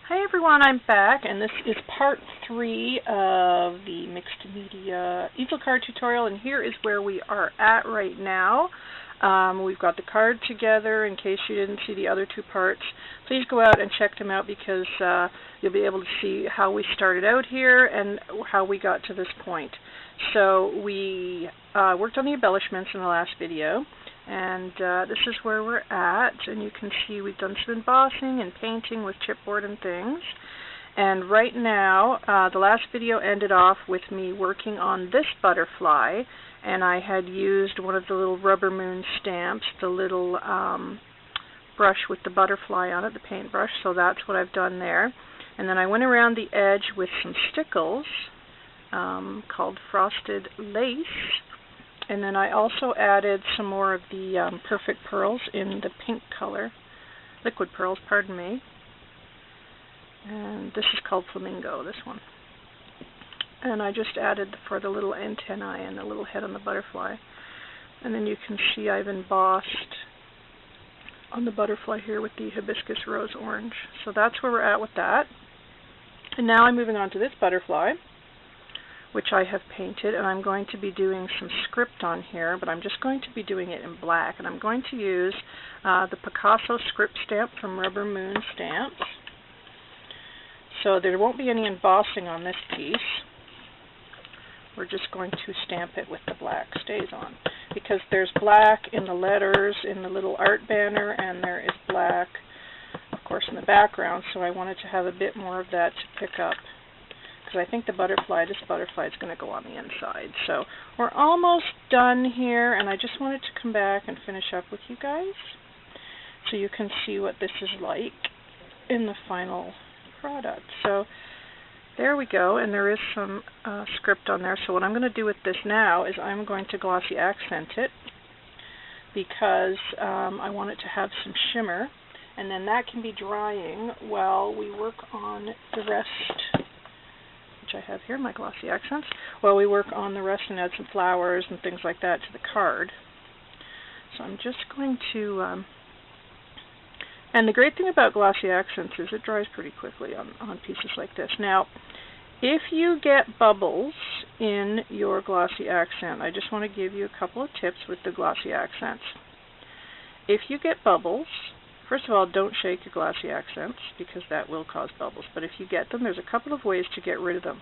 Hi everyone, I'm back, and this is part 3 of the mixed media easel card tutorial, and here is where we are at right now. We've got the card together. In case you didn't see the other two parts, please go out and check them out because you'll be able to see how we started out here and how we got to this point. So we worked on the embellishments in the last video. And this is where we're at, and you can see we've done some embossing and painting with chipboard and things. And right now, the last video ended off with me working on this butterfly, and I had used one of the little rubber moon stamps, the little brush with the butterfly on it, the paintbrush, so that's what I've done there. And then I went around the edge with some stickles called frosted lace. And then I also added some more of the perfect pearls in the pink color, liquid pearls, pardon me. And this is called flamingo, this one. And I just added for the little antennae and the little head on the butterfly. And then you can see I've embossed on the butterfly here with the hibiscus rose orange. So that's where we're at with that. And now I'm moving on to this butterfly, which I have painted, and I'm going to be doing some script on here, but I'm just going to be doing it in black, and I'm going to use the Picasso script stamp from Rubber Moon Stamps. So there won't be any embossing on this piece. We're just going to stamp it with the black StazOn, because there's black in the letters in the little art banner, and there is black, of course, in the background, so I wanted to have a bit more of that to pick up. I think this butterfly is going to go on the inside. So we're almost done here, and I just wanted to come back and finish up with you guys so you can see what this is like in the final product. So there we go, and there is some script on there. So what I'm going to do with this now is I'm going to glossy accent it because I want it to have some shimmer, and then that can be drying while we work on the rest, which I have here, my glossy accents, while we work on the rest and add some flowers and things like that to the card. So I'm just going to, and the great thing about glossy accents is it dries pretty quickly on pieces like this. Now, if you get bubbles in your glossy accent, I just want to give you a couple of tips with the glossy accents. If you get bubbles, first of all, don't shake your glossy accents because that will cause bubbles. But if you get them, there's a couple of ways to get rid of them.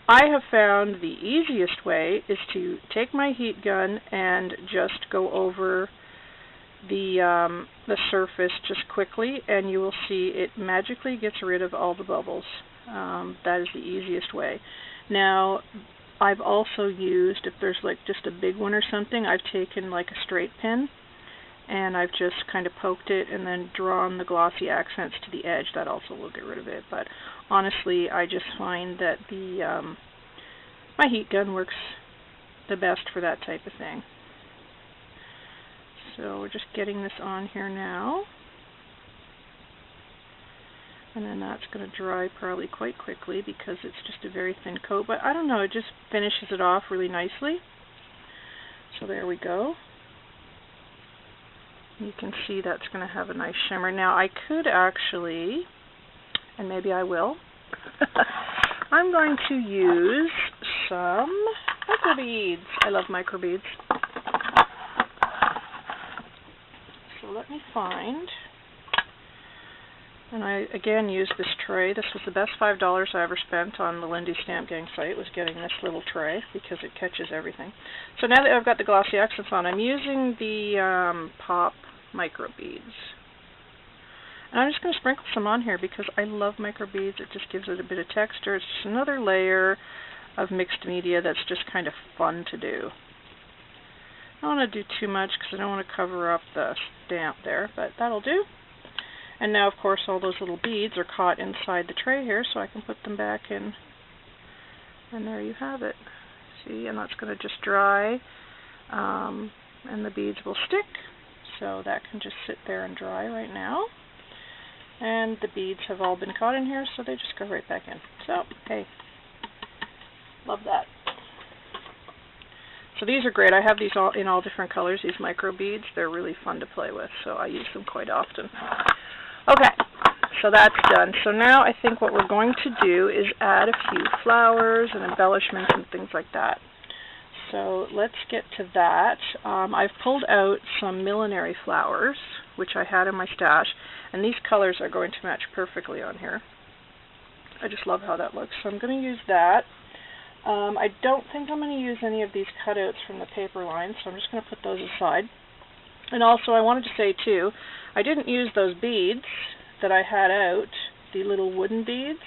I have found the easiest way is to take my heat gun and just go over the surface just quickly, and you will see it magically gets rid of all the bubbles. That is the easiest way. Now, I've also used, if there's like just a big one or something, I've taken like a straight pin, and I've just kind of poked it and then drawn the glossy accents to the edge. That also will get rid of it. But honestly, I just find that the my heat gun works the best for that type of thing. So we're just getting this on here now. And then that's going to dry probably quite quickly because it's just a very thin coat. But I don't know, it just finishes it off really nicely. So there we go. You can see that's going to have a nice shimmer. Now I could actually, and maybe I will, I'm going to use some microbeads. I love microbeads. So let me find, and I again used this tray. This was the best $5 I ever spent on the Lindy Stamp Gang site, was getting this little tray because it catches everything. So now that I've got the glossy accents on, I'm using the pop microbeads. And I'm just going to sprinkle some on here because I love microbeads. It just gives it a bit of texture. It's just another layer of mixed media that's just kind of fun to do. I don't want to do too much because I don't want to cover up the stamp there, but that'll do. And now, of course, all those little beads are caught inside the tray here, so I can put them back in. And there you have it. See, and that's going to just dry, and the beads will stick. So that can just sit there and dry right now. And the beads have all been caught in here, so they just go right back in. So, hey, love that. So these are great. I have these all in all different colors, these micro beads. They're really fun to play with, so I use them quite often. Okay, So that's done. So now I think what we're going to do is add a few flowers and embellishments and things like that. So let's get to that. I've pulled out some millinery flowers, which I had in my stash, and these colors are going to match perfectly on here. I just love how that looks. So I'm going to use that. I don't think I'm going to use any of these cutouts from the paper line, so I'm just going to put those aside. And also I wanted to say too, I didn't use those beads that I had out, the little wooden beads.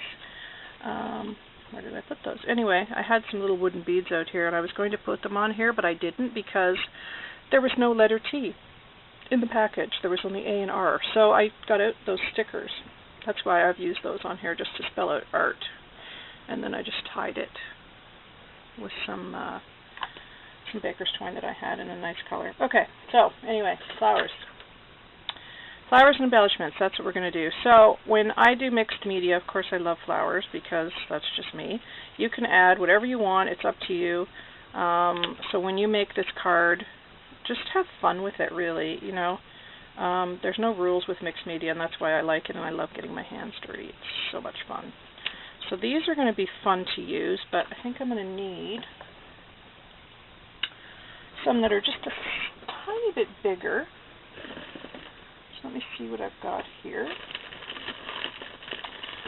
Where did I put those? Anyway, I had some little wooden beads out here, and I was going to put them on here, but I didn't because there was no letter T in the package. There was only A and R. So I got out those stickers. That's why I've used those on here, just to spell out art. And then I just tied it with some baker's twine that I had in a nice color. Okay, so anyway, flowers. Flowers and embellishments, that's what we're going to do. So when I do mixed media, of course I love flowers because that's just me. You can add whatever you want, it's up to you. So when you make this card, just have fun with it, really, you know. There's no rules with mixed media, and that's why I like it, and I love getting my hands dirty. It's so much fun. So these are going to be fun to use, but I think I'm going to need some that are just a tiny bit bigger. So let me see what I've got here.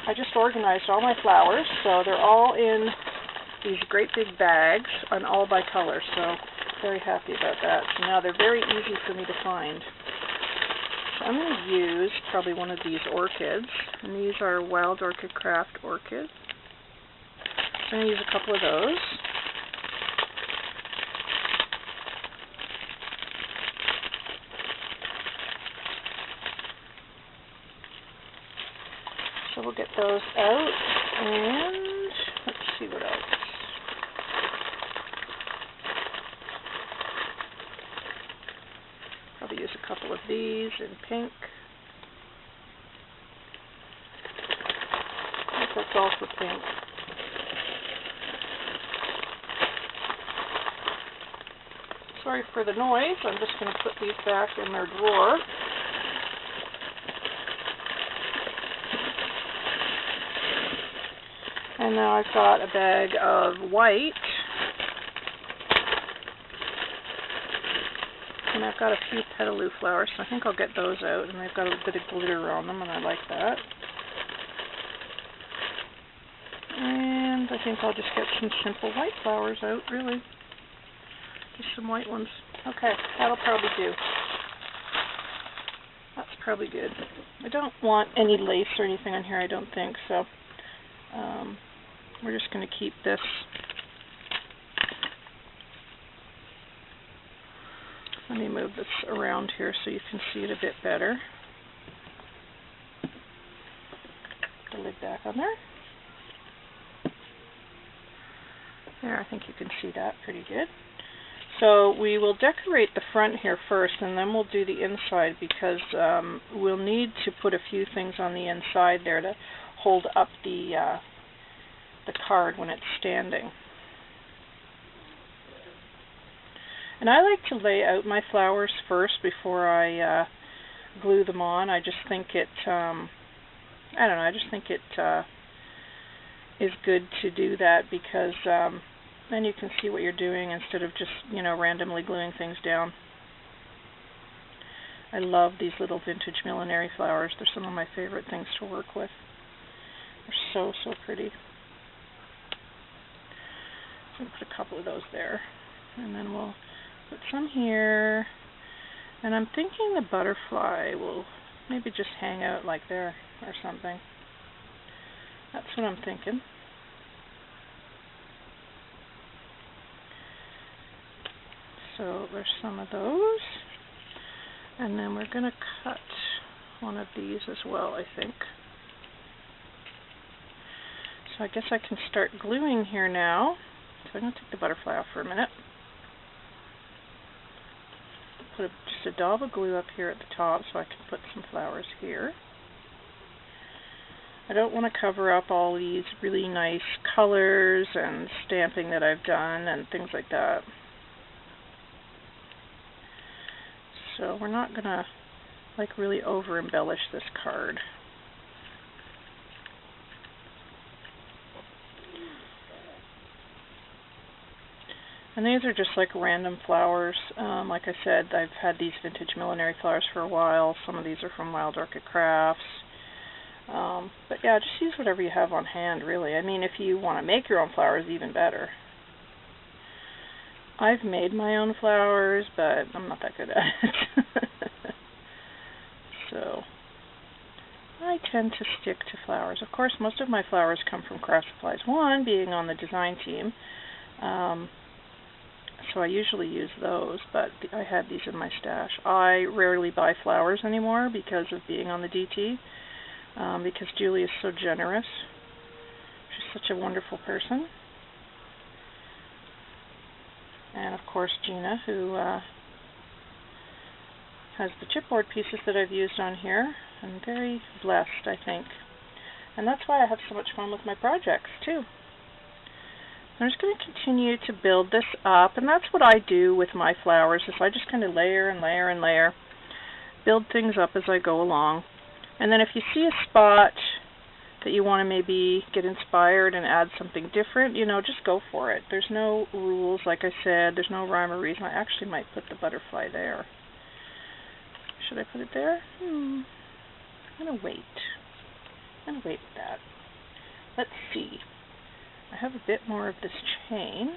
I just organized all my flowers, so they're all in these great big bags, and all by color, so very happy about that. So now they're very easy for me to find. So I'm going to use probably one of these orchids, and these are Wild Orchid Craft orchids. I'm going to use a couple of those. So we'll get those out, and let's see what else. Probably use a couple of these in pink. I think that's all for pink. Sorry for the noise. I'm just going to put these back in their drawer. And now I've got a bag of white. And I've got a few petaloo flowers, so I think I'll get those out. And they've got a bit of glitter on them, and I like that. And I think I'll just get some simple white flowers out, really. Just some white ones. Okay, that'll probably do. That's probably good. I don't want any lace or anything on here, I don't think, so we're just going to keep this. Let me move this around here so you can see it a bit better. Put the lid back on there. There, I think you can see that pretty good. So we will decorate the front here first, and then we'll do the inside because we'll need to put a few things on the inside there to hold up the card when it's standing. And I like to lay out my flowers first before I glue them on. I just think it, I don't know, I just think it is good to do that because then you can see what you're doing instead of just, you know, randomly gluing things down. I love these little vintage millinery flowers. They're some of my favorite things to work with. They're so, so pretty. So I'm going to put a couple of those there. And then we'll put some here. And I'm thinking the butterfly will maybe just hang out like there or something. That's what I'm thinking. So there's some of those. And then we're going to cut one of these as well, I think. So I guess I can start gluing here now. So I'm going to take the butterfly off for a minute. Put just a dab of glue up here at the top so I can put some flowers here. I don't want to cover up all these really nice colors and stamping that I've done and things like that. So we're not going to like really over embellish this card. And these are just like random flowers. Like I said, I've had these vintage millinery flowers for a while. Some of these are from Wild Orchid Crafts. But yeah, just use whatever you have on hand, really. I mean, if you want to make your own flowers, even better. I've made my own flowers, but I'm not that good at it. So I tend to stick to flowers. Of course, most of my flowers come from Craft Supplies 1, being on the design team. So I usually use those, but I had these in my stash. I rarely buy flowers anymore because of being on the DT, because Julie is so generous. She's such a wonderful person. And of course Gina, who has the chipboard pieces that I've used on here. I'm very blessed, I think. And that's why I have so much fun with my projects, too. I'm just going to continue to build this up, and that's what I do with my flowers, is I just kind of layer and layer and layer, build things up as I go along. And then if you see a spot that you want to maybe get inspired and add something different, you know, just go for it. There's no rules, like I said. There's no rhyme or reason. I actually might put the butterfly there. Should I put it there? I'm going to wait. I'm going to wait with that. Let's see. I have a bit more of this chain.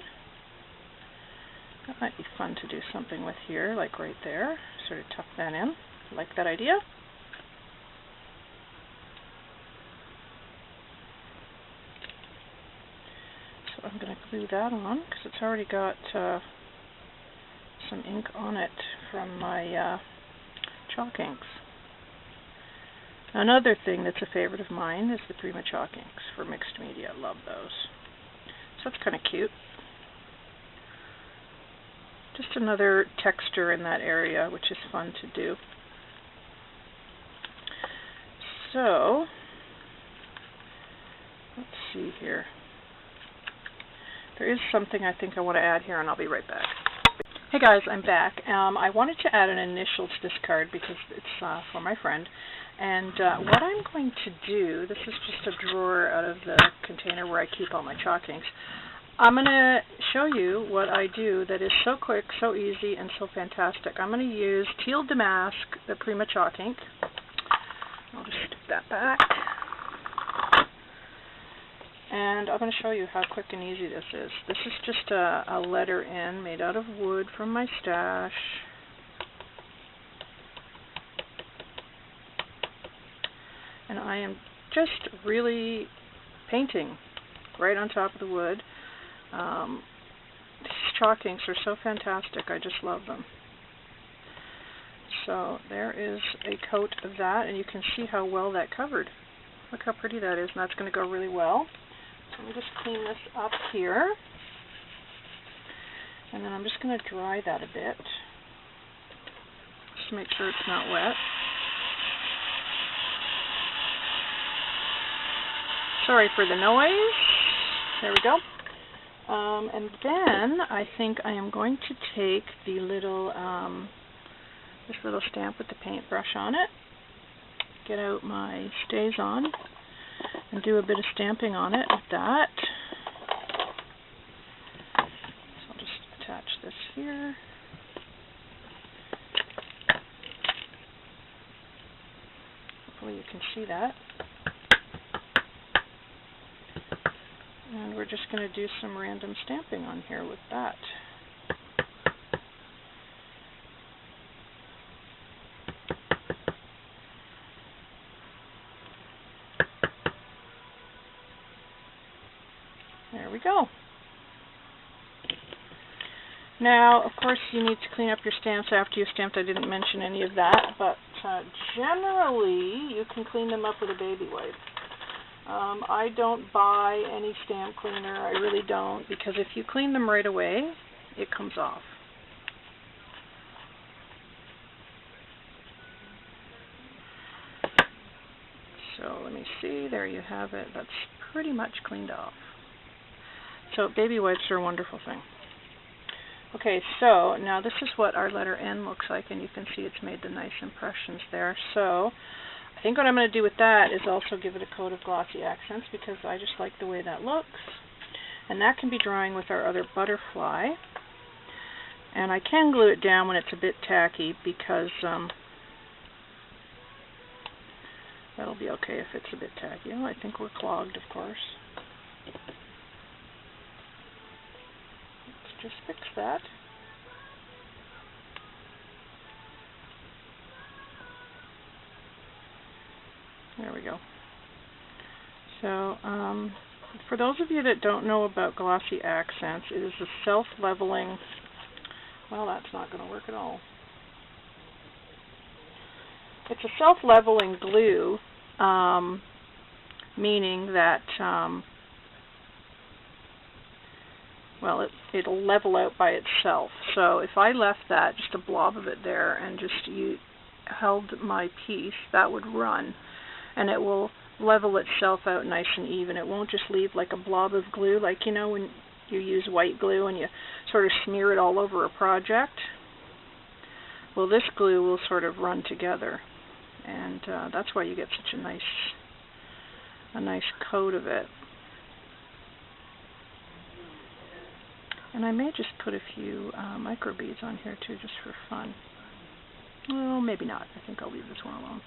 That might be fun to do something with here, like right there. Sort of tuck that in. Like that idea? So I'm going to glue that on because it's already got some ink on it from my chalk inks. Another thing that's a favorite of mine is the Prima chalk inks for mixed media. I love those. So that's kind of cute. Just another texture in that area, which is fun to do. So, let's see here. There is something I think I want to add here, and I'll be right back. Hey guys, I'm back. I wanted to add an initial to this card because it's for my friend. And what I'm going to do, this is just a drawer out of the container where I keep all my chalk inks. I'm going to show you what I do that is so quick, so easy, and so fantastic. I'm going to use Teal Damask, the Prima chalk ink. I'll just stick that back. And I'm going to show you how quick and easy this is. This is just a letter N made out of wood from my stash. And I am just really painting right on top of the wood. These chalk inks are so fantastic. I just love them. So there is a coat of that, and you can see how well that covered. Look how pretty that is, and that's going to go really well. So let me just clean this up here. And then I'm just going to dry that a bit. Just to make sure it's not wet. Sorry for the noise. There we go. And then I think I am going to take the little, this little stamp with the paintbrush on it, get out my StazOn, and do a bit of stamping on it with that. So I'll just attach this here. Hopefully you can see that. And we're just going to do some random stamping on here with that. There we go. Now, of course, you need to clean up your stamps after you've stamped. I didn't mention any of that, but generally you can clean them up with a baby wipe. I don't buy any stamp cleaner, I really don't, because if you clean them right away, it comes off. So let me see, there you have it. That's pretty much cleaned off. So baby wipes are a wonderful thing. Okay, so now this is what our letter N looks like, and you can see it's made the nice impressions there. So I think what I'm going to do with that is also give it a coat of glossy accents because I just like the way that looks. And that can be drying with our other butterfly. And I can glue it down when it's a bit tacky because that'll be okay if it's a bit tacky. Oh, I think we're clogged, of course. Let's just fix that. There we go. So, for those of you that don't know about glossy accents, it is a self-leveling, well, that's not going to work at all. It's a self-leveling glue, meaning that, well, it'll level out by itself. So if I left that, just a blob of it there, and just held my piece, that would run. And it will level itself out nice and even. It won't just leave like a blob of glue, like, you know, when you use white glue and you sort of smear it all over a project. Well, this glue will sort of run together, and that's why you get such a nice coat of it. And I may just put a few microbeads on here too, just for fun. Well, maybe not. I think I'll leave this one alone.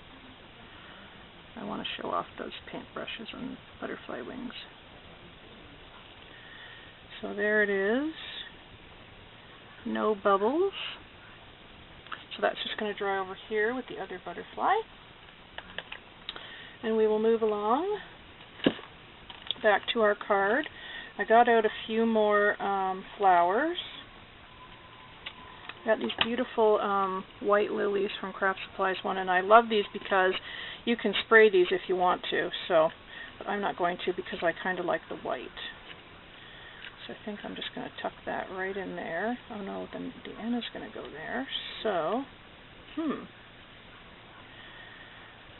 I want to show off those paintbrushes on butterfly wings. So there it is. No bubbles. So that's just going to dry over here with the other butterfly. And we will move along back to our card. I got out a few more flowers. Got these beautiful white lilies from Craft Supplies One, and I love these because you can spray these if you want to. So, but I'm not going to because I kind of like the white. So I think I'm just going to tuck that right in there. Oh no, then the end is going to go there. So,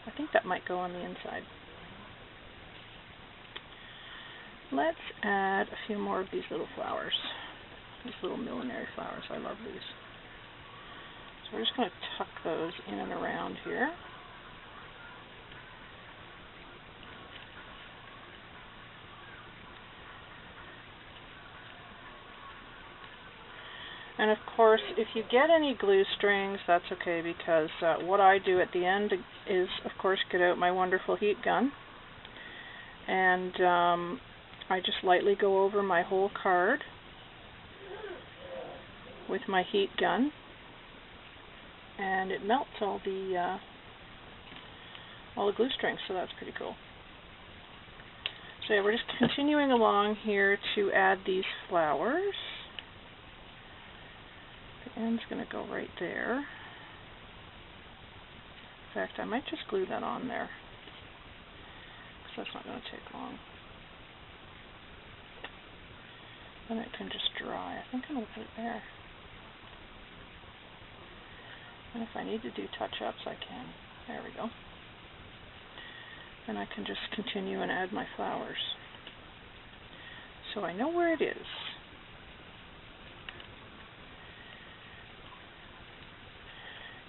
I think that might go on the inside. Let's add a few more of these little flowers. These little millinery flowers. I love these. So we're just going to tuck those in and around here. And of course, if you get any glue strings, that's okay, because what I do at the end is, of course, get out my wonderful heat gun. And I just lightly go over my whole card with my heat gun, and it melts all the glue strings, so that's pretty cool. So yeah, we're just continuing along here to add these flowers. The end's going to go right there. In fact, I might just glue that on there, because that's not going to take long. Then it can just dry. I think I'm going to put it there. And if I need to do touch-ups, I can. There we go. And I can just continue and add my flowers. So I know where it is.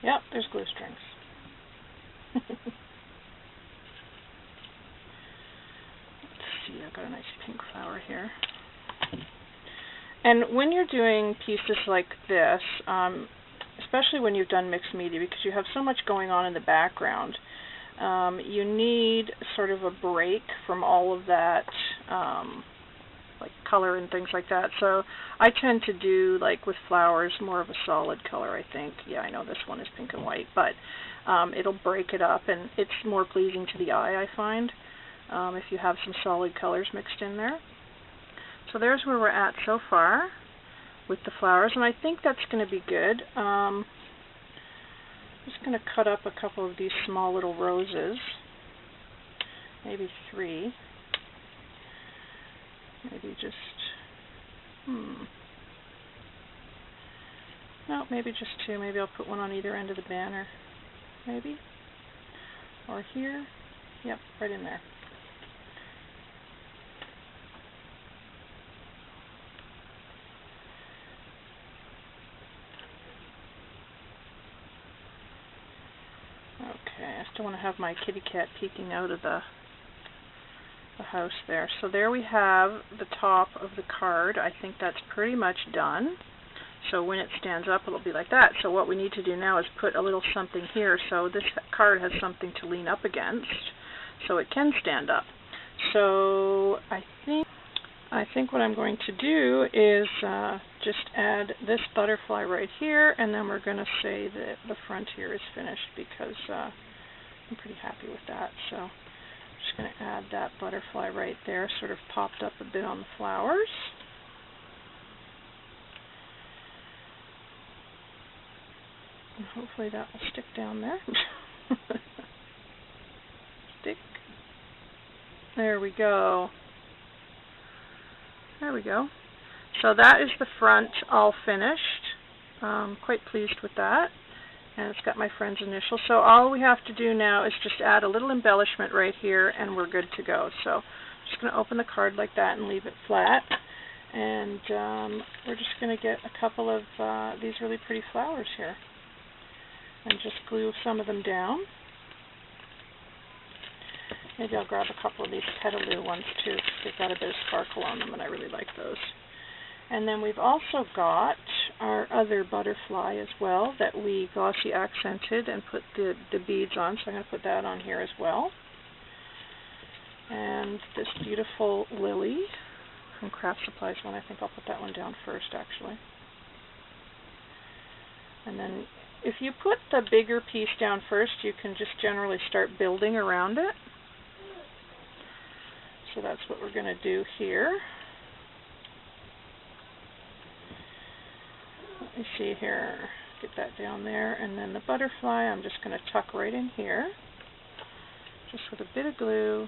Yep, there's glue strings. Let's see, I've got a nice pink flower here. And when you're doing pieces like this, especially when you've done mixed media, because you have so much going on in the background, you need sort of a break from all of that like color and things like that. So I tend to do, like with flowers, more of a solid color, I think. Yeah, I know this one is pink and white, but it'll break it up, and it's more pleasing to the eye, I find, if you have some solid colors mixed in there. So there's where we're at so far with the flowers, and I think that's going to be good. I'm just going to cut up a couple of these small little roses, maybe 3. Maybe just, no, maybe just 2. Maybe I'll put one on either end of the banner, maybe, or here. Yep, right in there. Okay, I still want to have my kitty cat peeking out of the house there. So there we have the top of the card. I think that's pretty much done. So when it stands up, it'll be like that. So what we need to do now is put a little something here so this card has something to lean up against so it can stand up. So I think what I'm going to do is just add this butterfly right here, and then we're going to say that the front here is finished because I'm pretty happy with that. So I'm just going to add that butterfly right there, sort of popped up a bit on the flowers. And hopefully that will stick down there. Stick. There we go. There we go. So that is the front all finished. Quite pleased with that. And it's got my friend's initials. So all we have to do now is just add a little embellishment right here and we're good to go. So I'm just going to open the card like that and leave it flat. And we're just going to get a couple of these really pretty flowers here. And just glue some of them down. Maybe I'll grab a couple of these petaloo ones too. They've got a bit of sparkle on them and I really like those. And then we've also got our other butterfly as well that we glossy accented and put the beads on. So I'm going to put that on here as well. And this beautiful lily from Craft Supplies one. I think I'll put that one down first actually. And then if you put the bigger piece down first, you can just generally start building around it. So that's what we're going to do here. Let me see here. Get that down there. And then the butterfly, I'm just going to tuck right in here. Just with a bit of glue.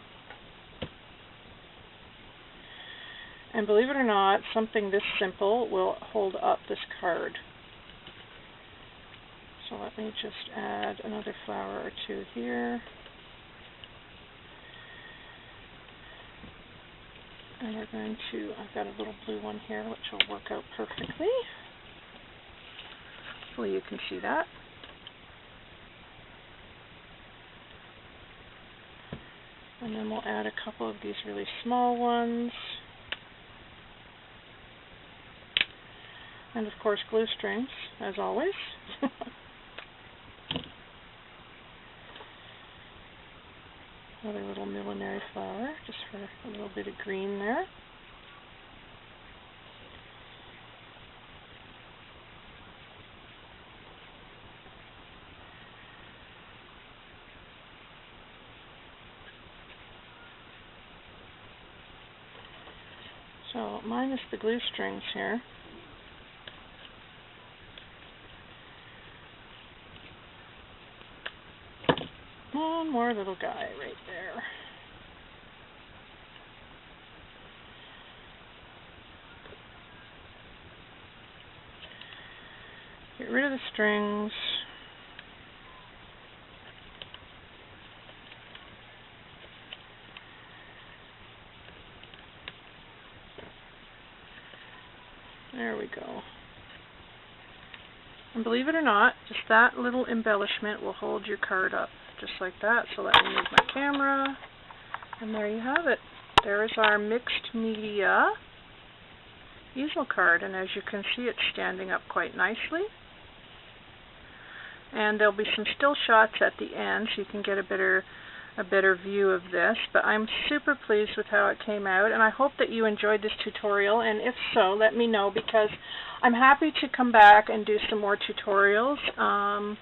And believe it or not, something this simple will hold up this card. So let me just add another flower or two here. And we're going to, I've got a little blue one here which will work out perfectly. Hopefully you can see that. And then we'll add a couple of these really small ones. And of course glue strings, as always. Another little millinery flower, just for a little bit of green there. So minus the glue strings here. One more little guy right there. Get rid of the strings. There we go. And believe it or not, just that little embellishment will hold your card up. Just like that. So let me move my camera, and there you have it. There is our mixed media easel card, and as you can see, it's standing up quite nicely. And there'll be some still shots at the end, so you can get a better view of this. But I'm super pleased with how it came out, and I hope that you enjoyed this tutorial. And if so, let me know, because I'm happy to come back and do some more tutorials.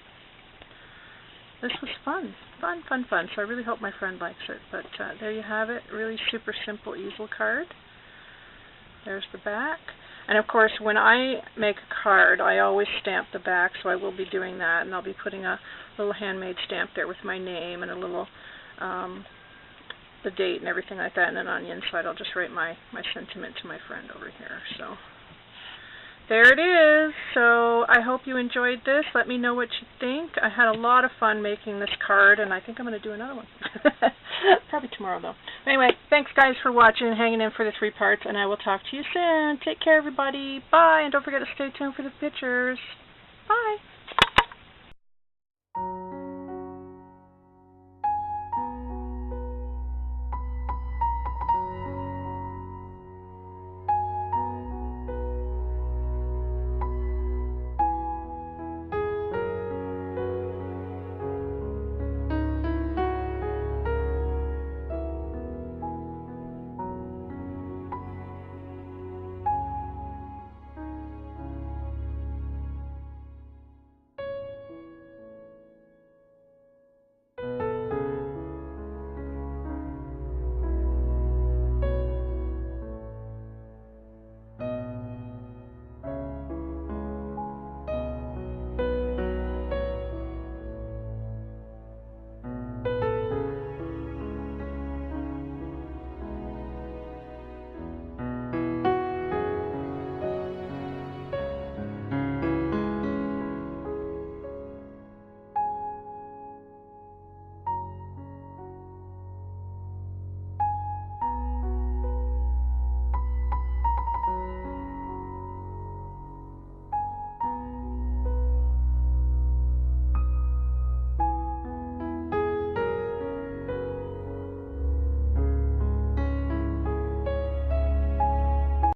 This was fun. So I really hope my friend likes it. But there you have it. Really super simple easel card. There's the back. And of course, when I make a card, I always stamp the back, so I will be doing that. And I'll be putting a little handmade stamp there with my name and a little, the date and everything like that. And then on the inside, I'll just write my sentiment to my friend over here. So there it is. So I hope you enjoyed this. Let me know what you think. I had a lot of fun making this card, and I think I'm going to do another one. Probably tomorrow, though. Anyway, thanks, guys, for watching and hanging in for the 3 parts, and I will talk to you soon. Take care, everybody. Bye, and don't forget to stay tuned for the pictures. Bye.